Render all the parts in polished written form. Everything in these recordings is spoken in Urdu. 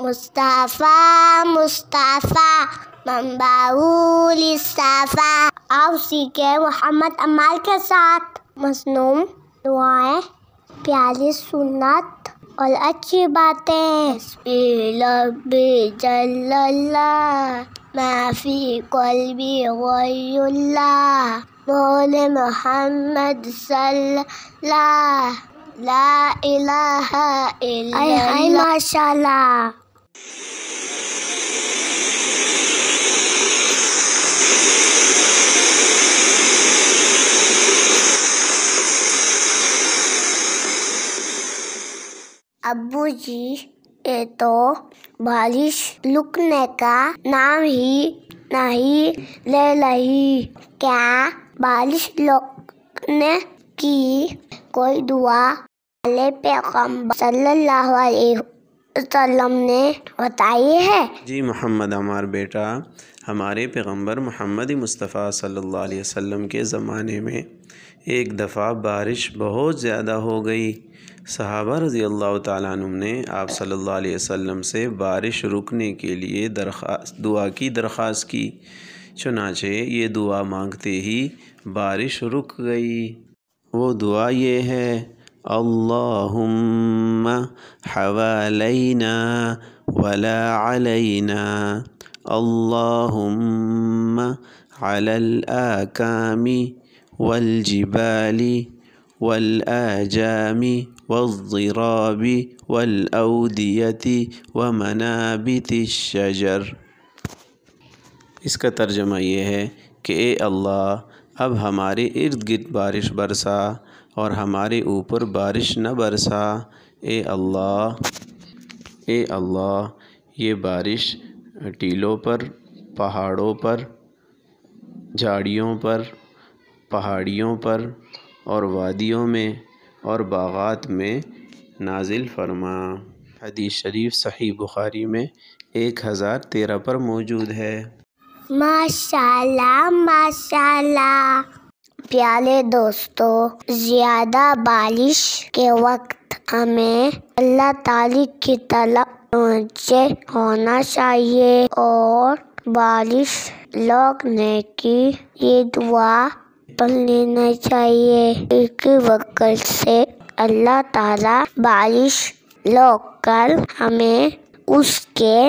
مصطفیٰ مصطفیٰ منبعو للصفا۔ آؤ سیکھیں محمد امال کے ساتھ مصنوع دعائیں، پیاری سنت اور اچھی باتیں۔ حسبی ربی جل اللہ ما فی قلبی غیر اللہ مولى محمد صلی اللہ لا الہ الا اللہ۔ ماشاء اللہ۔ ابو جی، یہ تو بارش رکنے کا نام ہی نہیں لے رہی، کیا بارش رکنے کی کوئی دعا ہمارے پیغمبر صلی اللہ علیہ وسلم نے بتائی ہے؟ جی محمد عمار بیٹا، ہمارے پیغمبر محمد مصطفیٰ صلی اللہ علیہ وسلم کے زمانے میں ایک دفعہ بارش بہت زیادہ ہو گئی۔ صحابہ رضی اللہ تعالیٰ عنہ نے آپ صلی اللہ علیہ وسلم سے بارش رکنے کے لیے دعا کی درخواست کی، چنانچہ یہ دعا مانگتے ہی بارش رک گئی۔ وہ دعا یہ ہے: اللہم حوالینا ولا علینا، اللہم علی الاکام والجبال والآجام والضراب والأودية ومنابت الشجر۔ اس کا ترجمہ یہ ہے کہ اے اللہ، اب ہمارے ارد گرد بارش برسا اور ہمارے اوپر بارش نہ برسا۔ اے اللہ، یہ بارش ٹیلوں پر، پہاڑوں پر، جھاڑیوں پر، پہاڑیوں پر اور وادیوں میں اور باغات میں نازل فرما۔ حدیث شریف صحیح بخاری میں 1013 پر موجود ہے۔ ماشاءاللہ ماشاءاللہ۔ پیارے دوستو، زیادہ بارش کے وقت ہمیں اللہ تعالی کی طرف متوجہ ہونا چاہیے اور بارش روکنے کی یہ دعا پڑھ لینا چاہیے۔ اس کی برکت سے اللہ تعالیٰ بارش روک کر ہمیں اس کے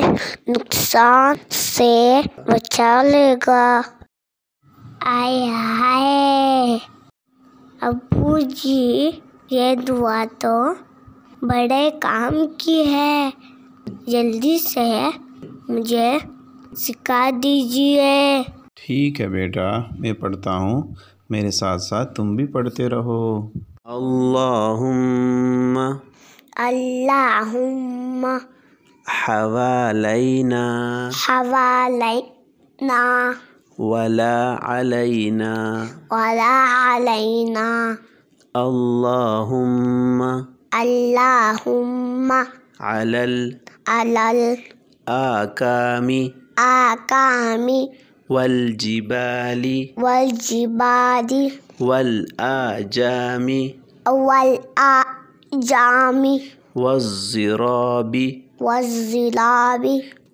نقصان سے بچا لے گا۔ آئے ہائے ابو جی، یہ دعا تو بڑے کام کی ہے، جلدی سے مجھے سکھا دیجیے۔ ٹھیک ہے بیٹا، میں پڑھتا ہوں، میرے ساتھ ساتھ تم بھی پڑھتے رہو۔ اللہم اللہم حوالینا حوالینا ولا علینا، ولا علینا، اللہم اللہم علی الاکام الآکام والجبال والجبال والآجام والآجام والضراب والضراب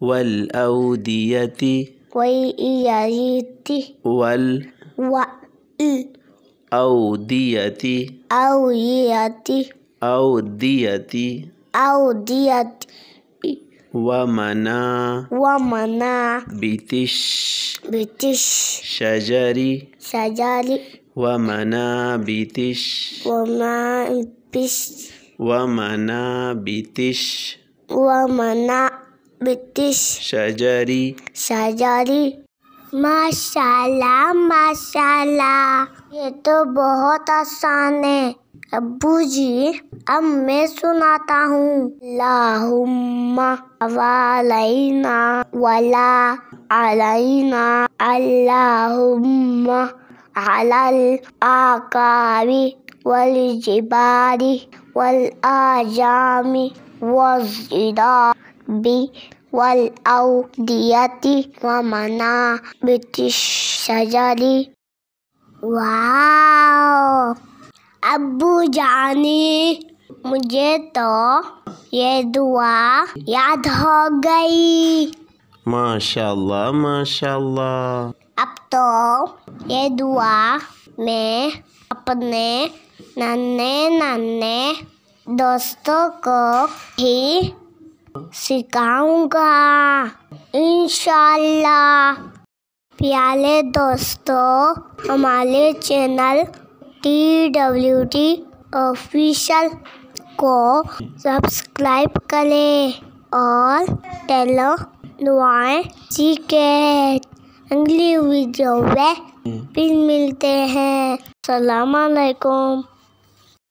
والأودية أودية ومنابت الشجر ومنابت الشجر۔ ماشاءاللہ ماشاءاللہ، یہ تو بہت آسان ہے۔ ابو جی، اب میں سناتا ہوں۔ اللہم حوالینا ولا علینا، اللہم علی الاکام والجبال والآجام والضراب والأودية ومنابت الشجر۔ واو ابو جانی، مجھے تو یہ دعا یاد ہو گئی۔ ماشاء اللہ ماشاء اللہ۔ اب تو یہ دعا میں اپنے ننھے دوستوں کو بھی سکھاؤں گا انشاءاللہ۔ پیارے دوستوں، ہمارے چینل TWT آفیشل کو سبسکرائب کریں اور ٹیلو دعائیں سیکھیں۔ اگلی ویڈیو میں پھر ملتے ہیں۔ السلام علیکم۔